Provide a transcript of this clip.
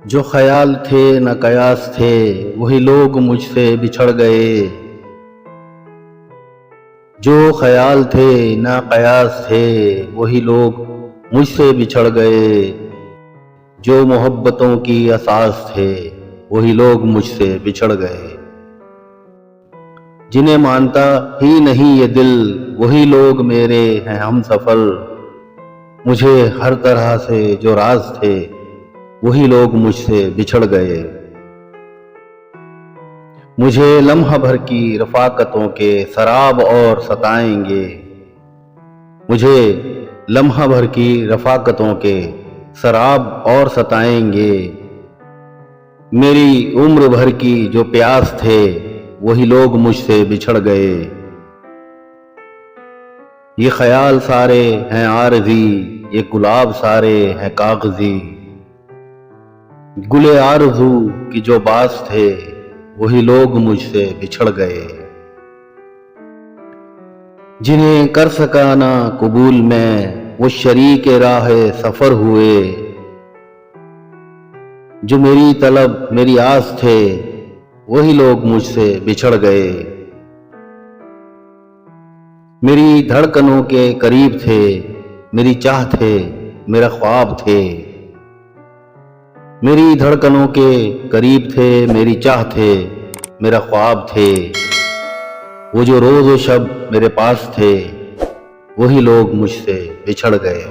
جو خیال تھے نہ قیاس تھے وہی لوگ مجھ سے بچھڑ گئے، جو خیال تھے نہ قیاس تھے وہی لوگ مجھ سے بچھڑ گئے، جو محبتوں کی اساس تھے وہی لوگ مجھ سے بچھڑ گئے، جنہیں مانتا ہی نہیں یہ دل وہی لوگ میرے ہیں ہم سفر، مجھے ہر طرح سے جو راز تھے وہی لوگ مجھ سے بچھڑ گئے، مجھے لمحہ بھر کی رفاقتوں کے سراب اور ستائیں گے، مجھے لمحہ بھر کی رفاقتوں کے سراب اور ستائیں گے، میری عمر بھر کی جو پیاس تھے وہی لوگ مجھ سے بچھڑ گئے، یہ خیال سارے ہیں عارضی، یہ گلاب سارے ہیں کاغذی، گل آرزو کی جو باز تھے وہی لوگ مجھ سے بچھڑ گئے، جنہیں کر سکا نہ قبول میں وہ شریک راہ سفر ہوئے، جو میری طلب میری آس تھے وہی لوگ مجھ سے بچھڑ گئے، میری دھڑکنوں کے قریب تھے میری چاہ تھے میرا خواب تھے، میری دھڑکنوں کے قریب تھے میری چاہ تھے میرا خواب تھے، وہ جو روز و شب میرے پاس تھے وہی لوگ مجھ سے بچھڑ گئے۔